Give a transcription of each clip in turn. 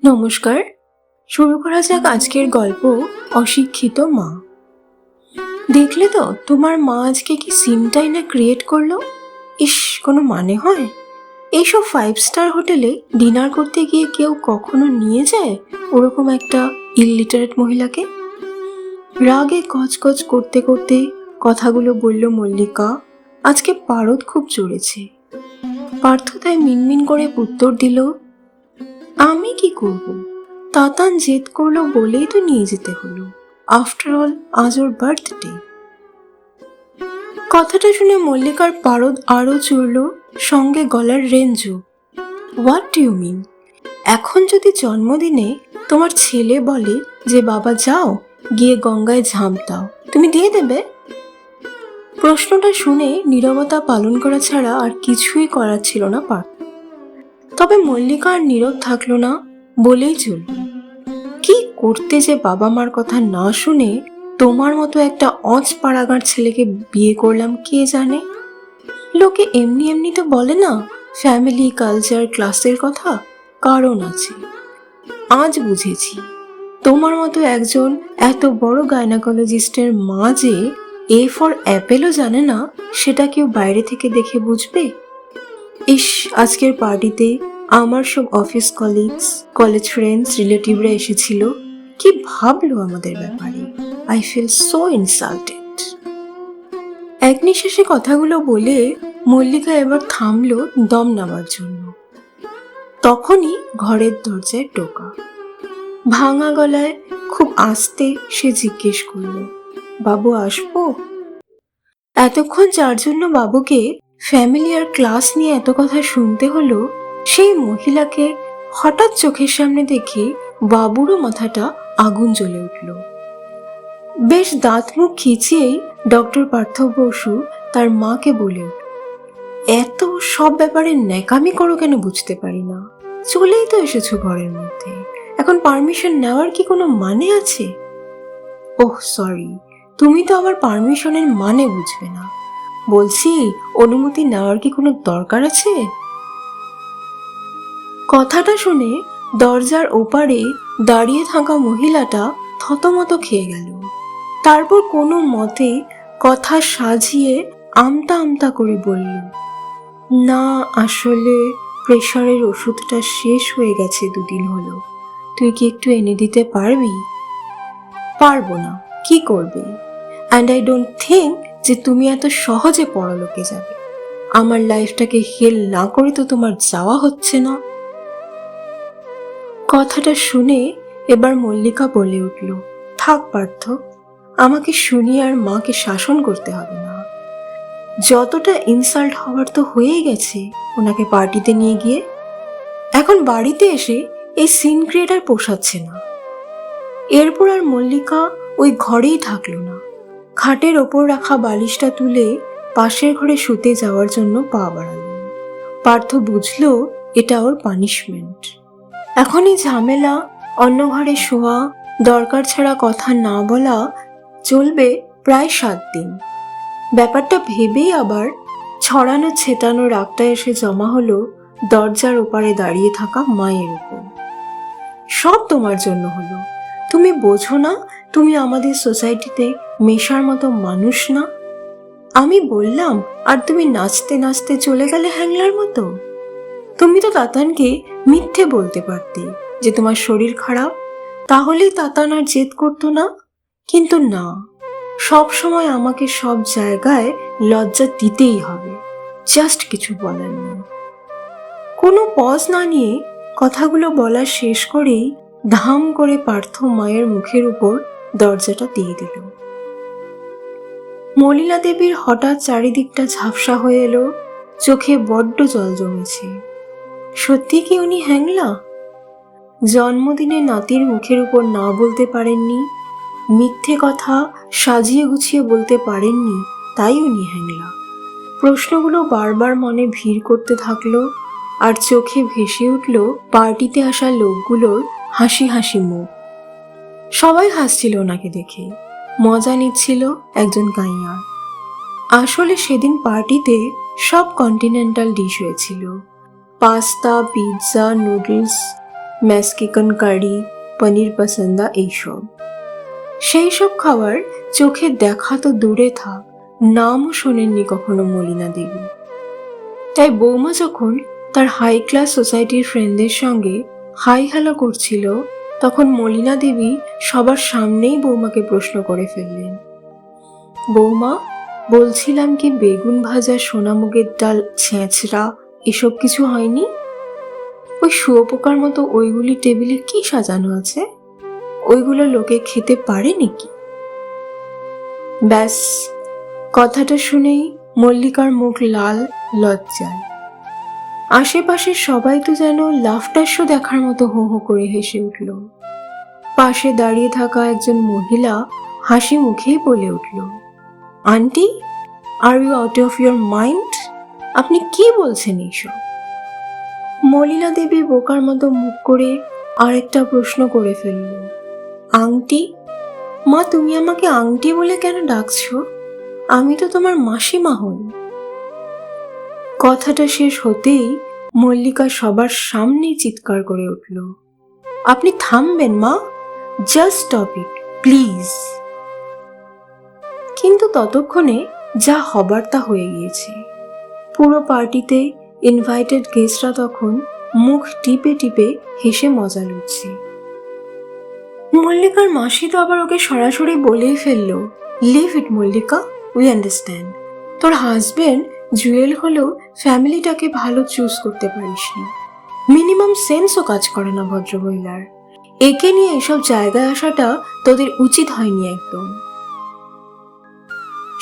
নমস্কার। শুরু করা যাক আজকের গল্প অশিক্ষিত মা। দেখলে তো তোমার মা আজকে কি সিনটাই না ক্রিয়েট করলো। ইস, কোনো মানে হয়? এইসব 5 স্টার হোটেলে ডিনার করতে গিয়ে কেউ কখনো নিয়ে যায় ওরকম একটা ইলিটারেট মহিলাকে? রাগে কচকচ করতে করতে কথাগুলো বলল মল্লিকা। আজকে পারদ খুব চড়েছে। পার্থ তাই মিনমিন করে উত্তর দিল, আমি কি করব? তাতান জেদ করলো বলেই তো নিয়ে যেতে হলো। আফটার অল আজ ওর বার্থডে। কথাটা শুনে মল্লিকার পারদ আরো চড়ল, সঙ্গে গলার রেঞ্জও। What do you mean? এখন যদি জন্মদিনে তোমার ছেলে বলে যে বাবা যাও গিয়ে গঙ্গায় ঝাঁপ দাও, তুমি দিয়ে দেবে? প্রশ্নটা শুনে নীরবতা পালন করা ছাড়া আর কিছুই করার ছিল না পার্থ। তবে মল্লিকা আর নীরব থাকলো না, বলেই চলল, কি করতে যে বাবা মার কথা না শুনে তোমার মতো একটা পাড়াগাঁর ছেলেকে বিয়ে করলাম কে জানে। লোকে এমনি এমনি তো বলে না ফ্যামিলি কালচার ক্লাসের কথা, কারণ আছে। আজ বুঝেছি তোমার মতো একজন এত বড় গাইনোকোলজিস্টের মা যে এ ফর অ্যাপেলও জানে না, সেটা কেউ বাইরে থেকে দেখে বুঝবে? ইস, আজকের পার্টিতে আমার সব অফিস কলিগস, কলেজ ফ্রেন্ডস, রিলেটিভরা এসেছিল। কি ভাবলো আমাদের ব্যাপারে? I feel so insulted. এক নিঃশ্বাসে কথাগুলো বলে মল্লিকা এবার থামলো দম নামার জন্য। তখনই ঘরের দরজায় টোকা। ভাঙা গলায় খুব আস্তে সে জিজ্ঞেস করলো, বাবু আসবো? এতক্ষণ যার জন্য বাবুকে ফ্যামিলি আর ক্লাস নিয়ে এত কথা শুনতে হলো, সেই মহিলাকে হঠাৎ চোখের সামনে দেখে বাবুরও মাথাটা আগুন জ্বলে উঠল। বেশ দাঁত মুখ খিচিয়েই ডক্টর পার্থ বসু তার মাকে বলে উঠল, এত সব ব্যাপারে ন্যাকামি করো কেন বুঝতে পারি না। চলেই তো এসেছো ঘরের মধ্যে, এখন পারমিশন নেওয়ার কি কোনো মানে আছে? ওহ সরি, তুমি তো আবার পারমিশনের মানে বুঝবে না। বলছি, অনুমতি নেওয়ার কি কোনো দরকার আছে? কথাটা শুনে দরজার ওপারে দাঁড়িয়ে থাকা মহিলাটা থতমত খেয়ে গেল। তারপর কোনো মতে কথা সাজিয়ে আমতা আমতা করে বলল, না আসলে প্রেশারের ওষুধটা শেষ হয়ে গেছে 2 দিন হলো। তুই কি একটু এনে দিতে পারবি? পারবো না, কি করবে? অ্যান্ড আই ডোন্ট থিঙ্ক যে তুমি এত সহজে পরলোকে যাবে। আমার লাইফটাকে হেল না করে তো তোমার যাওয়া হচ্ছে না। কথাটা শুনে এবার মল্লিকা বলে উঠল, থাক পার্থ, আমাকে শুনিয়ে আর মাকে শাসন করতে হবে না। যতটা ইনসাল্ট হওয়ার তো হয়েই গেছে ওনাকে পার্টিতে নিয়ে গিয়ে। এখন বাড়িতে এসে এই সিন ক্রিয়েটার পোষাচ্ছে না। এরপর আর মল্লিকা ওই ঘরেই থাকলো না। খাটের ওপর রাখা বালিশটা তুলে পাশের ঘরে শুতে যাওয়ার জন্য পা বাড়ালো। পার্থ বুঝলো এটা ওর পানিশমেন্ট। এখন এই ঝামেলা, অন্য ঘরে শোয়া, দরকার ছাড়া কথা না বলা চলবে প্রায় 7 দিন। ব্যাপারটা ভেবেই আবার ছড়ানো ছেটানো রাগটা এসে জমা হলো দরজার ওপারে দাঁড়িয়ে থাকা মায়ের উপর। সব তোমার জন্য হলো। তুমি বোঝো না তুমি আমাদের সোসাইটিতে মেশার মতো মানুষ না? আমি বললাম আর তুমি নাচতে নাচতে চলে গেলে হ্যাংলার মতো। তুমি তো তাতানকে মিথ্যে বলতে পারতে যে তোমার শরীর খারাপ, তাহলেই তাতান আর জেদ করতো না। কিন্তু না, সব সময় আমাকে সব জায়গায় লজ্জা দিতেই হবে। জাস্ট কিছু বলার নেই। কোনো পজ না নিয়ে কথাগুলো বলা শেষ করেই ধাম করে পার্থ মায়ের মুখের উপর দরজাটা দিয়ে দিল। মলিলা দেবীর হঠাৎ চারিদিকটা ঝাপসা হয়ে এলো, চোখে বড্ড জল জমেছে। সত্যি কি উনি হ্যাংলা? জন্মদিনে নাতির মুখের উপর না বলতে পারেননি, মিথ্যে কথা সাজিয়ে গুছিয়ে বলতে পারেননি, তাই উনি হ্যাংলা? প্রশ্নগুলো বারবার মনে ভিড় করতে থাকলো, আর চোখে ভেসে উঠল পার্টিতে আসা লোকগুলোর হাসি হাসি মুখ। সবাই হাসছিল ওনাকে দেখে, মজা নিচ্ছিল একজন গাইয়ার। আসলে সেদিন পার্টিতে সব কন্টিনেন্টাল ডিশ হয়েছিল, পাস্তা, পিৎজা, নুডলস। ম্যাস্কিকান কারি, পনির পাসান্দা এইসব। সেই সব খাবার চোখে দেখা তো দূরে থাক, নামও শোনেননি কখনো মলিনা দেবী। তাই বৌমা যখন তার হাই ক্লাস সোসাইটির ফ্রেন্ডদের সঙ্গে হাই হ্যালো করছিল, তখন মলিনা দেবী সবার সামনেই বৌমাকে প্রশ্ন করে ফেললেন, বৌমা, বলছিলাম কি বেগুন ভাজা, সোনামুগের ডাল, ছেঁচড়া এসব কিছু হয়নি? ওই শুয়োপোকার মতো ওইগুলি টেবিলে কি সাজানো আছে? ওইগুলো লোকে খেতে পারে নাকি? ব্যাস, কথাটা শুনেই মল্লিকার মুখ লাল লজ্জায়। আশেপাশের সবাই তো যেন লাফটার শো দেখার মতো হো হো করে হেসে উঠল। পাশে দাঁড়িয়ে থাকা একজন মহিলা হাসি মুখেই বলে উঠল, aunty, are you out of your mind? আপনি কি বলছেন এইসব? মলিনা দেবী বোকার মতো মুখ করে আরেকটা প্রশ্ন করে ফেলল, আংটি? মা, তুমি আমাকে আংটি বলে কেন ডাকছো? আমি তো তোমার মাসিমা হই। কথাটা শেষ হতেই মল্লিকা সবার সামনেই চিৎকার করে উঠল, আপনি থামবেন মা, জাস্ট স্টপ ইট প্লিজ। কিন্তু ততক্ষণে যা হবার তা হয়ে গিয়েছে। পুরো পার্টিতে ইনভাইটেড গেস্টরা তখন মুখ টিপে টিপে হেসে মজা লুটছে। মল্লিকার মাসি তো আবার ওকে সরাসরি বলেই ফেললো, leave it Mallika, we understand. তোর হাজবেন্ড জুয়েল হলেও ফ্যামিলিটাকে ভালো চুজ করতে পারিসনি। মিনিমাম সেন্সও কাজ করে না ভদ্রমহিলার। একে নিয়ে এসব জায়গায় আসাটা তোদের উচিত হয়নি একদম।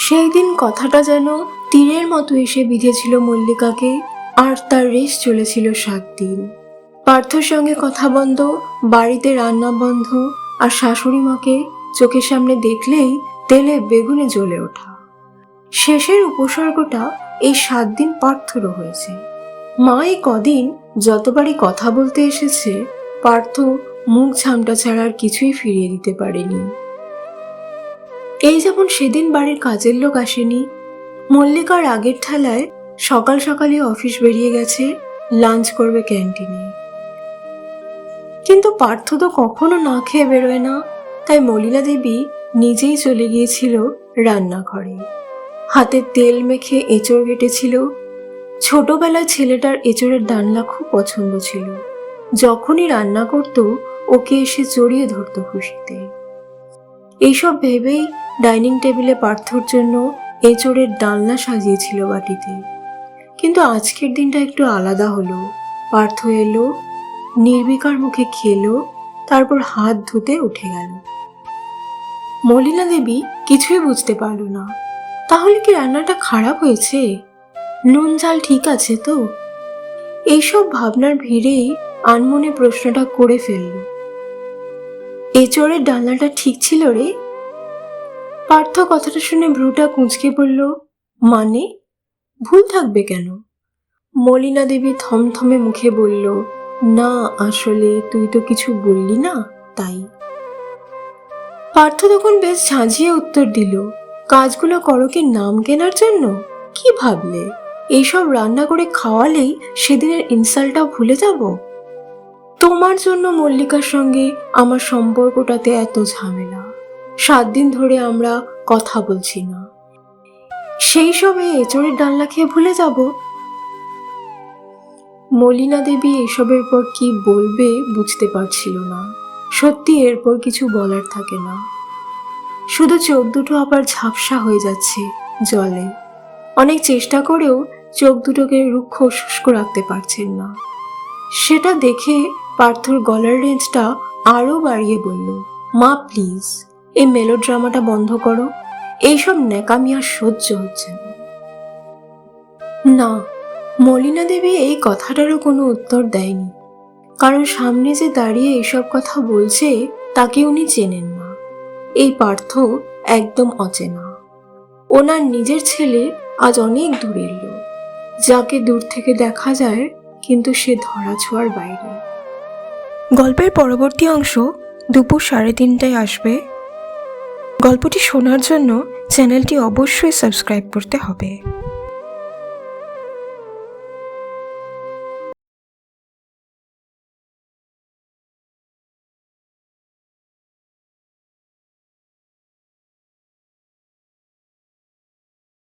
সেই দিন কথাটা যেন তীরের মতো এসে বিঁধেছিল মল্লিকাকে, আর তার রেশ চলেছিল 7 দিন। পার্থর সঙ্গে কথা বন্ধ, বাড়িতে রান্না বন্ধ, আর শাশুড়ি মাকে চোখের সামনে দেখলেই তেলে বেগুনে জ্বলে ওঠা। শেষের উপসর্গটা এই 7 দিন পার্থরও হয়েছে। মা এই কদিন যতবারই কথা বলতে এসেছে, পার্থ মুখ ঝামটা ছাড়া আর কিছুই ফিরিয়ে দিতে পারেনি। এই যেমন সেদিন বাড়ির কাজের লোক আসেনি, মল্লিকার আগের ঠেলায় সকাল সকালই অফিস বেরিয়ে গেছে, লাঞ্চ করবে ক্যান্টিনে। কিন্তু পার্থ তো কখনো না খেয়ে বেরোয় না, তাই মলিনা দেবী নিজেই চলে গিয়েছিল রান্নাঘরে। হাতে তেল মেখে এঁচড় কেটেছিল। ছোটবেলায় ছেলেটার এঁচড়ের ডালনা খুব পছন্দ ছিল। যখনই রান্না করত ওকে এসে জড়িয়ে ধরত খুশিতে। এইসব ভেবেই ডাইনিং টেবিলে পার্থর জন্য এঁচড়ের ডালনা সাজিয়েছিল বাটিতে। কিন্তু আজকের দিনটা একটু আলাদা হলো। পার্থ এলো, নির্বিকার মুখে খেলো, তারপর হাত ধুতে উঠে গেল। মলিনা দেবী কিছুই বুঝতে পারল না। তাহলে কি রান্নাটা খারাপ হয়েছে? নুন ঝাল ঠিক আছে তো? এইসব ভাবনার ভিড়েই আনমনে প্রশ্নটা করে ফেলল, এঁচড়ের ডালনাটা ঠিক ছিল রে? পার্থ কথাটা শুনে ভ্রুটা কুঁচকে বলল, মানে ভুল থাকবে কেন? মলিনা দেবী থমথমে মুখে বলল, না আসলে তুই তো কিছু বললি না, তাই। পার্থ তখন বেশ ঝাঁঝিয়ে উত্তর দিল, কাজগুলো করো কি নাম কেনার জন্য? কি ভাবলে এইসব রান্না করে খাওয়ালেই সেদিনের ইনসাল্টটাও ভুলে যাব? তোমার জন্য মল্লিকার সঙ্গে আমার সম্পর্কটাতে এত ঝামেলা। 7 দিন ধরে আমরা কথা বলছি না, সেই সবে এঁচড়ের ডালনা খেয়ে ভুলে যাব? মলিনা দেবী এসবের পর কি বলবে বুঝতে পারছিল না। সত্যি এরপর কিছু বলার থাকে না। শুধু চোখ দুটো আবার ঝাপসা হয়ে যাচ্ছে জলে। অনেক চেষ্টা করেও চোখ দুটোকে রুক্ষ শুষ্ক রাখতে পারছেন না। সেটা দেখে পার্থর গলার রেঞ্জটা আরো বাড়িয়ে বলল, মা প্লিজ, এই মেলোড্রামাটা বন্ধ করো। এইসব ন্যাকামি আর সহ্য হচ্ছে না। মলিনা দেবী এই কথাটারও কোনো উত্তর দেয়নি, কারণ সামনে যে দাঁড়িয়ে এসব কথা বলছে তাকে উনি চেনেন না। এই পার্থ একদম অচেনা। ওনার নিজের ছেলে আজ অনেক দূরের লোক, যাকে দূর থেকে দেখা যায় কিন্তু সে ধরাছোঁয়ার বাইরে। গল্পের পরবর্তী অংশ দুপুর 3:30টায় আসবে। গল্পটি শোনার জন্য চ্যানেলটি অবশ্যই সাবস্ক্রাইব করতে হবে।